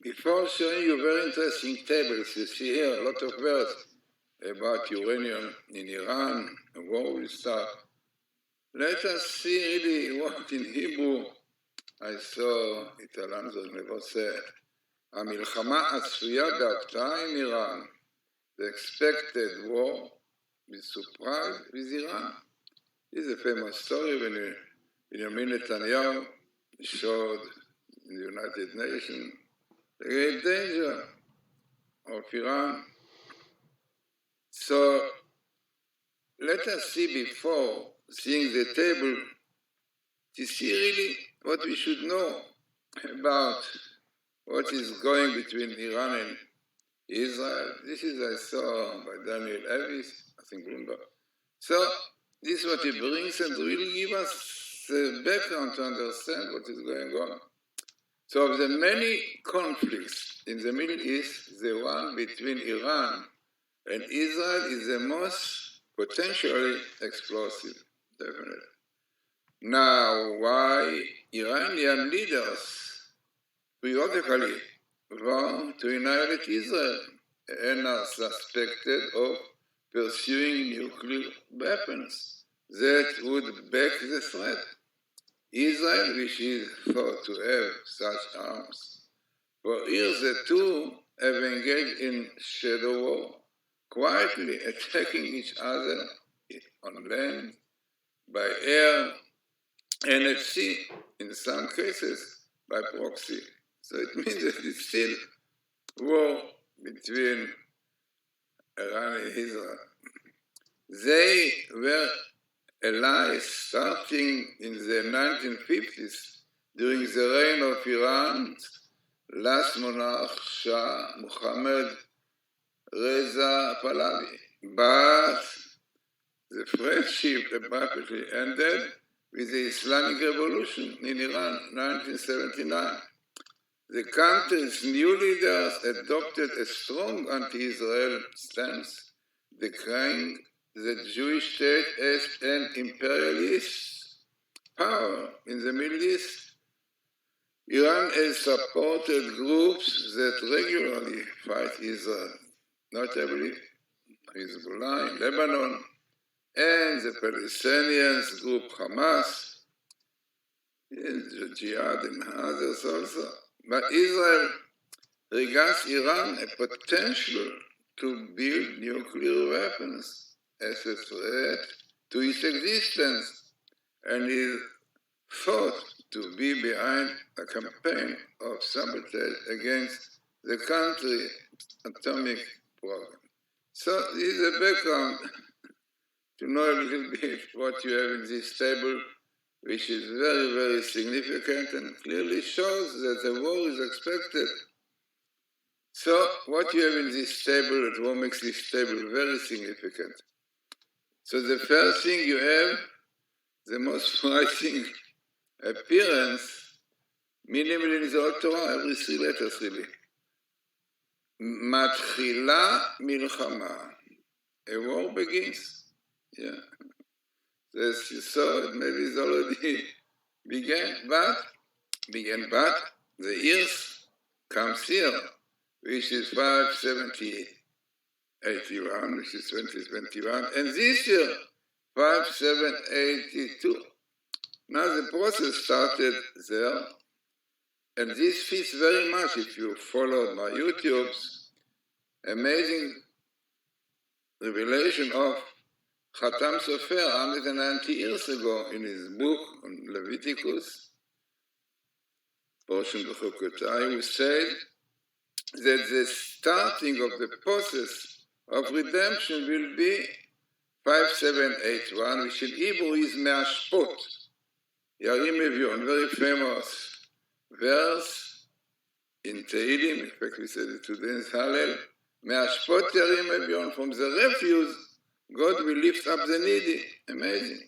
Before showing you very interesting tables, you see here a lot of words about uranium in Iran, a war will start. Let us see really what in Hebrew I saw את אלנזון מבוסה. המלחמה הצפויה בהפתעה עם איראן. The expected war with surprise with Iran. This is a famous story when Benjamin Netanyahu showed in the United Nations the great danger of Iran. So let us see before seeing the table to see really what we should know about what is going between Iran and Israel. This is I saw by Daniel Elvis, I think Bloomberg. So this is what he brings and really give us the background to understand what is going on. So of the many conflicts in the Middle East, the one between Iran and Israel is the most potentially explosive, definitely. Now, why Iranian leaders periodically vow to annihilate Israel and are suspected of pursuing nuclear weapons that would back the threat. Israel, which is thought to have such arms. For years, the two have engaged in shadow war, quietly attacking each other on land, by air, and at sea, in some cases, by proxy. So it means that it's still war between Iran and Israel. They were allies starting in the 1950s during the reign of Iran's last monarch, Shah Mohammad Reza Pahlavi. But the friendship abruptly ended with the Islamic Revolution in Iran, 1979. The country's new leaders adopted a strong anti-Israel stance, declaring the Jewish state as an imperialist power in the Middle East. Iran has supported groups that regularly fight Israel, notably Hezbollah in Lebanon, and the Palestinians group Hamas, the Jihad and others also. But Israel regards Iran a potential to build nuclear weapons as a threat to its existence, and is thought to be behind a campaign of sabotage against the country's atomic program. So this is a background to know a little bit what you have in this table, which is very, very significant and clearly shows that the war is expected. So what you have in this table, what makes this table very significant. So the first thing you have, the most striking appearance, minimally in the Old Torah, every 3 letters really. Matchila milchama. A war begins. Yeah. As you saw, maybe it's already began, but the years comes here, which is 5781, which is 2021, and this year, 5782. Now the process started there, and this fits very much if you follow my YouTube's amazing revelation of Khatam Sofer 190 years ago in his book on Leviticus, portion of Chukotai, who said that the starting of the process of redemption will be 5781, which in Hebrew is Me'ashpot, Yarim Evion, very famous verse in Tehillim, in fact we said it today in Hallel, Me'ashpot Yarim Evion, from the refuse, God will lift up the needy. Amazing.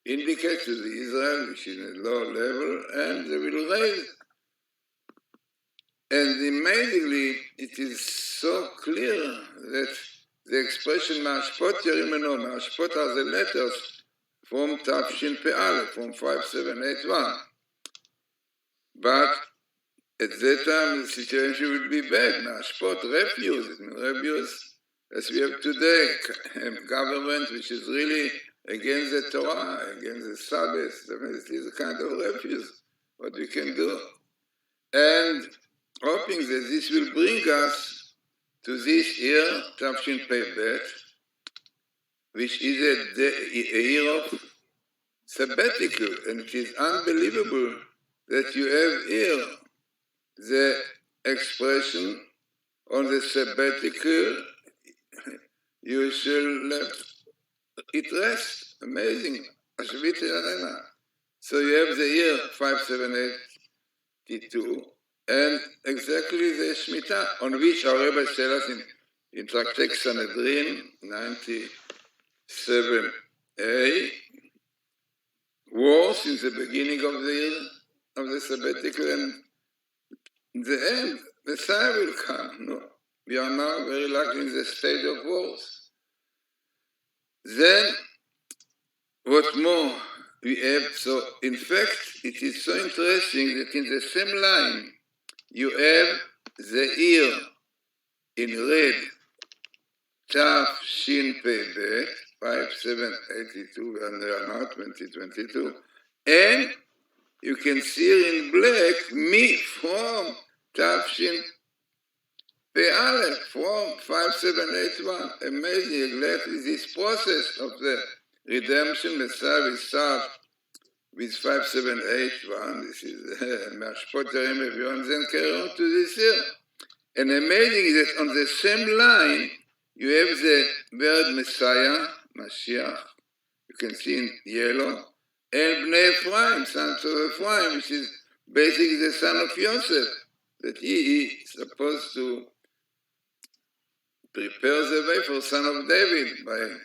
Indicates to the Israel, which is at a low level, and they will raise. And amazingly, it is so clear that the expression Ma'ashpot Yerimeno, Ma'ashpot are the letters from Tafshin Pe'al, from 5781. But at that time the situation would be bad. Mashpot, refuse, as we have today, government which is really against the Torah, against the Sabbath. It is a kind of refuse, what we can do. And hoping that this will bring us to this year, Tafshin Pei which is a year of sabbatical, and it is unbelievable that you have here the expression on the sabbatical, you shall let it rest. Amazing. So you have the year 5782, and exactly the Shemitah, on which our Rebbe tells us in Tractate Sanhedrin 97a, was since the beginning of the year of the sabbatical, and in the end, Messiah will come. No, we are now very likely in the state of wars. Then, what more we have? So, in fact, it is so interesting that in the same line, you have the year in red, Tav Shin Pei Bet, 5782, and now 2022, and you can see in black me from Tafshin Pei Aleph, from 5781. Amazing, exactly this process of the redemption. Messiah will start with 5781. This is Mashpot Yerim Evion, then carry on to this year. And amazing is that on the same line, you have the word Messiah, Mashiach, you can see in yellow, and Bnei Ephraim, sons of Ephraim, which is basically the son of Yosef, that he is supposed to prepare the way for son of David by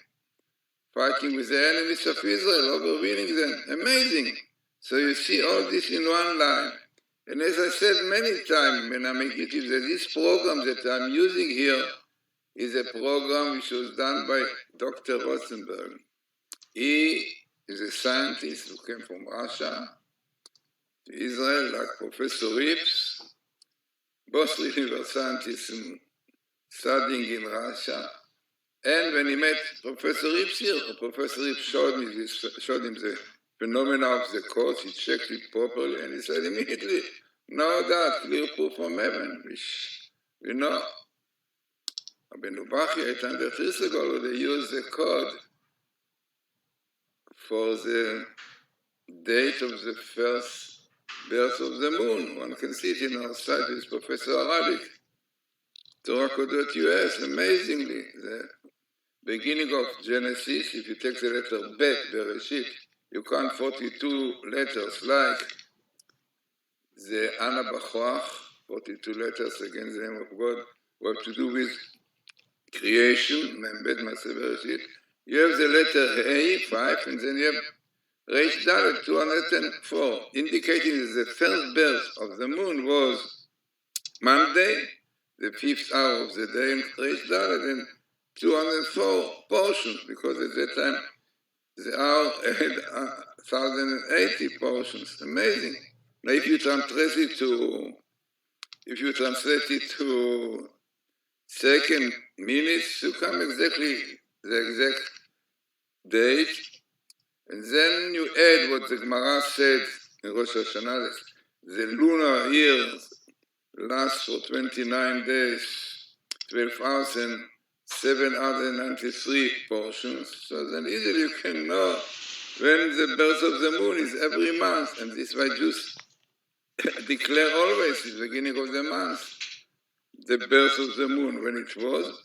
fighting with the enemies of Israel, overwinning them. Amazing. So you see all this in one line. And as I said many times when I make it, that this program that I'm using here is a program which was done by Dr. Rosenberg. He is a scientist who came from Russia to Israel, like Professor Rips. Both really were scientists studying in Russia. And when he met Professor Rips here, Professor Rips showed him the phenomena of the course. He checked it properly, and he said immediately, no doubt, clear proof from heaven, which we know. Rabbeinu Bachya, 800 years ago, they used the code for the date of the first birth of the moon. One can see it in our site with Professor Arabic. Torah.us, amazingly, the beginning of Genesis, if you take the letter Bet, Bereshit, you count 42 letters, like the Ana B'Choach, 42 letters against the name of God, what to do with creation, Bet Maseh Bereshit. You have the letter A, 5, and then you have Reish Dalet, 204, indicating that the first birth of the moon was Monday, the 5th hour of the day, and Reish Dalet, and 204 portions, because at that time the hour had 1,080 portions. Amazing. Now, if you translate it to second minutes, you come exactly the exact date, and then you add what the Gemara said in Rosh Hashanah, the lunar year lasts for 29 days, 12,793 portions. So then easily you can know when the birth of the moon is every month, and this why Jews declare always the beginning of the month, the birth of the moon, when it was.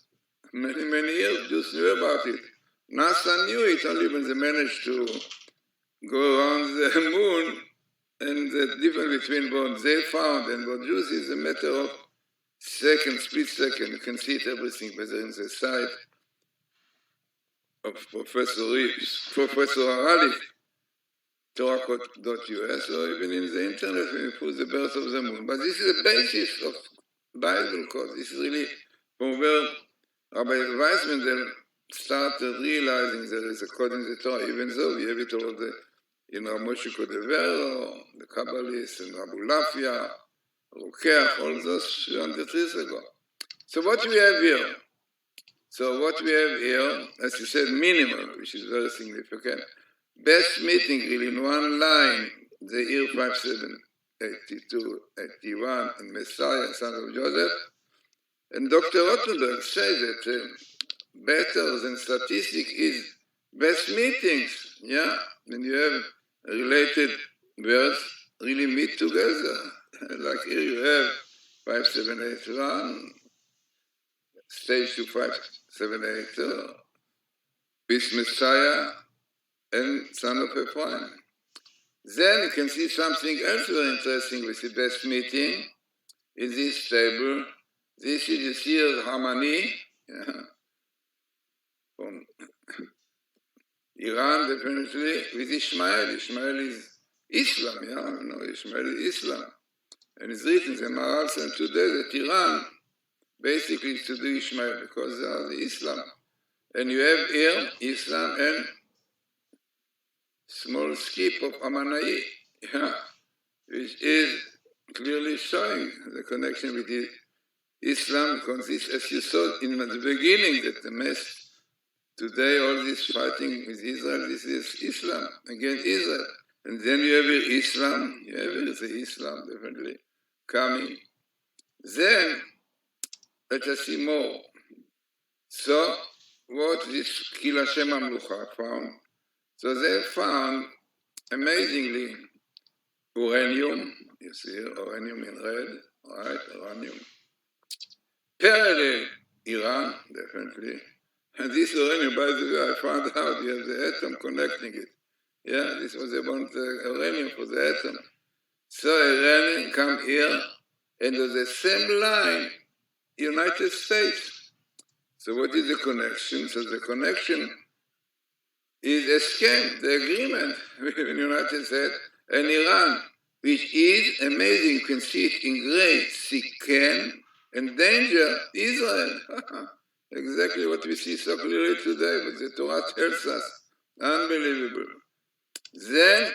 Many, many years Jews knew about it. NASA knew it only when they managed to go around the moon, and the difference between what they found and what Jews is a matter of second, split second. You can see it everything, whether in the site of Professor Rips, Professor Aralik, Torah.us, or even in the internet when you put the birth of the moon. But this is the basis of Bible code. This is really from where Rabbi Weizmann started realizing there is a code in the Torah, even though we have it all in Ramoshe Kodevero, the Kabbalists, and Abu Lafia, Rukeach, all those 200 years ago. So what we have here? So what we have here, as you said, minimal, which is very significant. Best meeting really in one line, the year 5782, 81, and Messiah, son of Joseph. And Dr. Rottenberg says that better than statistics is best meetings, yeah? When you have related words really meet together. Like here you have 5781, stage 2 5782, with Messiah and son of Ephraim. Then you can see something else very interesting with the best meeting in this table. This is the seer Hamani, yeah, from Iran, definitely, with Ishmael. Ishmael is Islam, yeah, you know, Ishmael is Islam. And it's written in the Maharal said today that Iran basically is to do Ishmael because they are the Islam. And you have here Islam and small skip of Amanai, yeah, which is clearly showing the connection with Islam, because this, as you saw in the beginning, that the mess today, all this fighting with Israel, this is Islam against Israel. And then you have here Islam, you have here the Islam definitely coming. Then, let us see more. So, what this Kil Hashem Amlucha found? So they found, amazingly, uranium, you see here, uranium in red, right, uranium. Parallel Iran, definitely. And this uranium, by the way, I found out you have the atom connecting it. Yeah, this was about the uranium for the atom. So Iranian come here, and on the same line, United States. So what is the connection? So the connection is a scheme, the agreement between the United States and Iran, which is amazing. You can see it in gray, Siken, endanger Israel. Exactly what we see so clearly today, but the Torah tells us. Unbelievable. Then,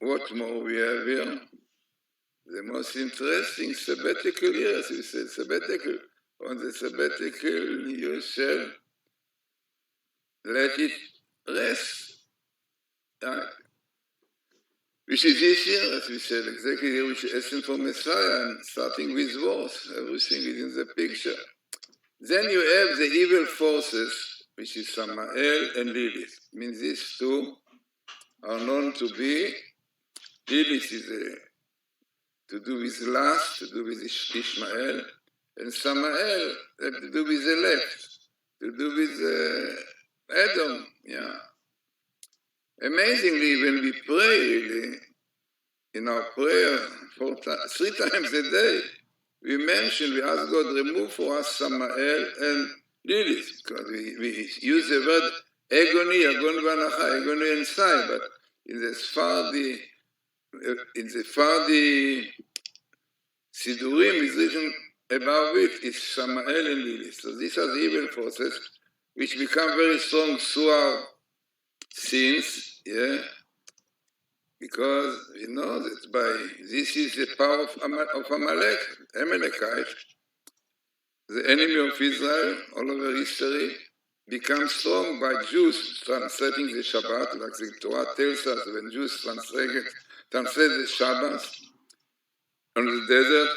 what more we have here? The most interesting sabbatical year, as we said, sabbatical. On the sabbatical, you shall let it rest. Which is this year, as we said, exactly here, which is essence for Messiah, and starting with wars. Everything is in the picture. Then you have the evil forces, which is Samael and Lilith. It means these two are known to be, Lilith is to do with lust, to do with Ishmael, and Samael to do with the left, to do with Adam, yeah. Amazingly, when we pray, really, in our prayer 3 times a day, we ask God, remove for us Samael and Lilith, because we use the word agony, agon vanacha, agony and sigh, but in the Sephardi Sidurim is written above it is Samael and Lilith. So these are the evil forces which become very strong through our sins, yeah, because we know that by this is the power of Amalek, Amalekite, the enemy of Israel all over history, becomes strong by Jews translating the Shabbat, like the Torah tells us when Jews translate the Shabbat on the desert.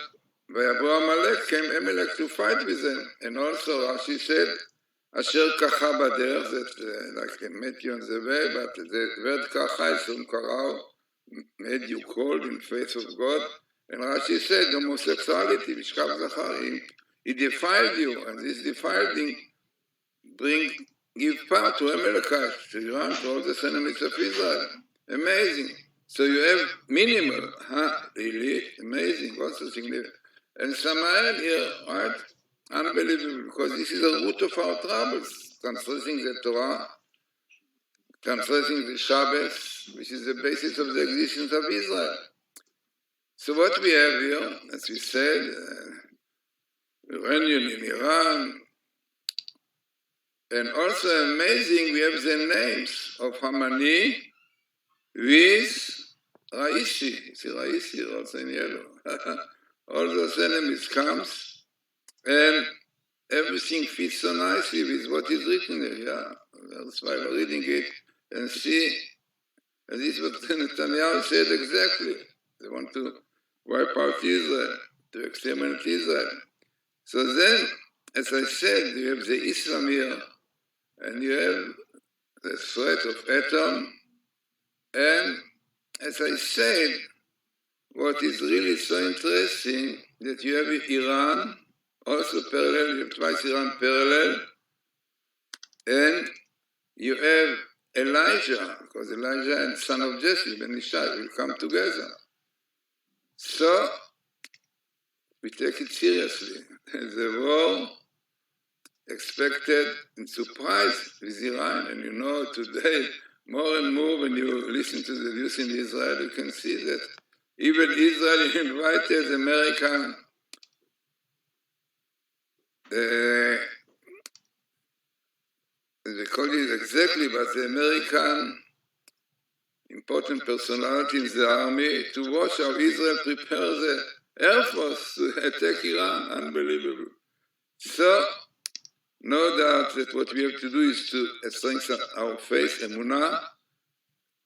By Amalek came Amalek to fight with them, and also Rashi said, Asher kacha bader, that like met you on the way, but the word kacha is from karao, made you cold in face of God. And Rashi said, homosexuality, mishkav zacharim, he defiled you, and this defiling give power to Amalekites, to Iran, to all the enemies of Israel. Amazing. So you have minimal, really? Amazing, what's the significance? And Samael here, right? Unbelievable, because this is the root of our troubles, translating the Torah, translating the Shabbat, which is the basis of the existence of Israel. So what we have here, as we said, uranium in Iran, and also amazing, we have the names of Hamani with Raisi. You see Raisi also in yellow. all those enemies comes, and everything fits so nicely with what is written there. Yeah, that's why I'm reading it and see, and this is what Netanyahu said exactly. They want to wipe out Israel, to exterminate Israel. So then, as I said, you have the Islam here, and you have the threat of atom, and as I said, what is really so interesting that you have Iran, also parallel, you have twice Iran parallel, and you have Elijah, because Elijah and son of Jesse, Ben Ishai, will come together. So, we take it seriously. The war expected and surprised with Iran, and you know today, more and more when you listen to the news in Israel, you can see that even Israel invited American they call it exactly, but the American important personality in the army to watch how Israel prepares the Air Force to attack Iran. Unbelievable. So, no doubt that what we have to do is to strengthen our faith, emunah.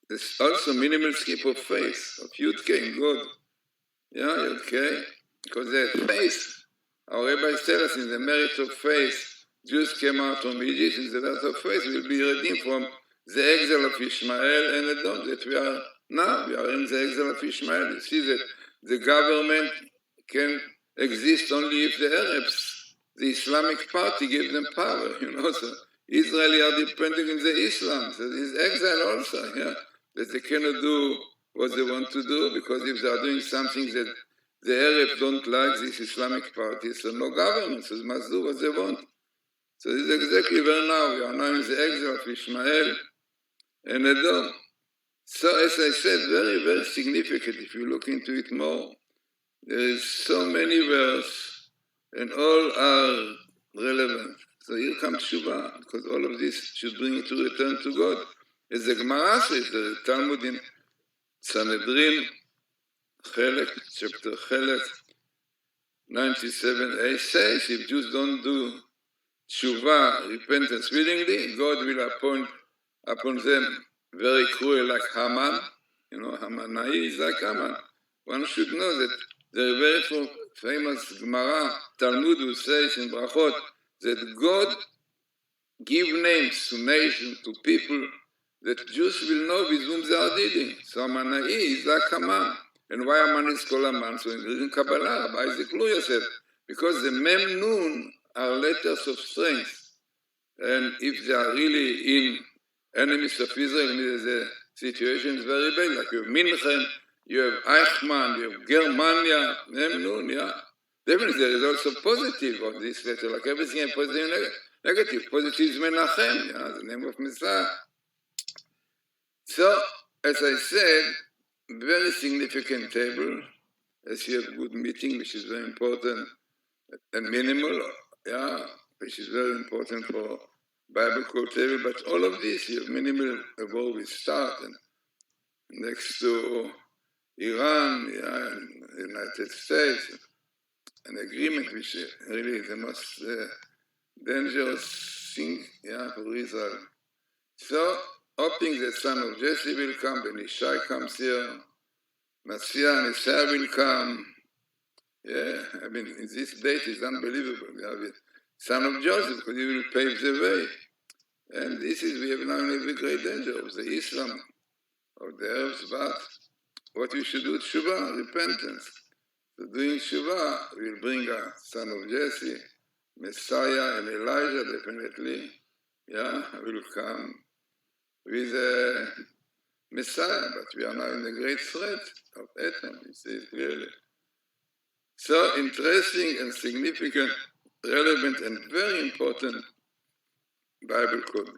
There's also minimal skip of faith, of Yudke in God. Yeah, okay? Because the faith, our rabbis tell us in the merit of faith, Jews came out from Egypt, in the merit of faith will be redeemed from the exile of Ishmael and Edom, that we are now, we are in the exile of Ishmael. You see that the government can exist only if the Arabs, the Islamic party, give them power, so Israelis are depending on the Islam, so there is exile also, that they cannot do what they want to do, because if they are doing something that the Arabs don't like, this Islamic party, so no government, so they must do what they want. So this is exactly where now we are now in the exile of Ishmael and Edom. So as I said, very, very significant if you look into it more. There is so many words and all are relevant. So here comes Shuvah, because all of this should bring you to return to God. As the Gemara says, the Talmud in Sanhedrin, chapter Chelek 97a says, if Jews don't do Shuvah, repentance willingly, God will appoint upon them very cruel like Haman. Hamanai is like Haman. One should know that the very famous Gemara, Talmud will say in Brachot, that God give names to nations, to people, that Jews will know with whom they are dealing. So Hamanai is like Haman. And why Haman is called Haman? So in Kabbalah, Rabbi Isaac Luria said, because the Mem Nun are letters of strength. And if they are really in enemies of Israel, the situation is very bad. Like you have Minchen, you have Eichmann, you have Germania, Mem Nun, Definitely there is also positive of this letter, like everything is positive and negative. Positive is Menachem, the name of Messiah. So, as I said, very significant table, as you have good meeting, which is very important, and minimal, which is very important for Bible quote table, but all of this, you have minimal above we start, and next to Iran, and the United States, an agreement which is really the most dangerous thing, for Israel. So, hoping the son of Jesse will come, Ben Ishai comes here, Matityahu and Isaiah will come. This date is unbelievable. We have the son of Joseph, because he will pave the way. And this is, we have now in every great danger of the Islam, of the Arabs, but what we should do, Shuvah, repentance. So doing Shuvah will bring a son of Jesse, Messiah and Elijah, definitely, will come with a Messiah, but we are now in the great threat of atom, you see it clearly. So interesting and significant, relevant and very important Bible code.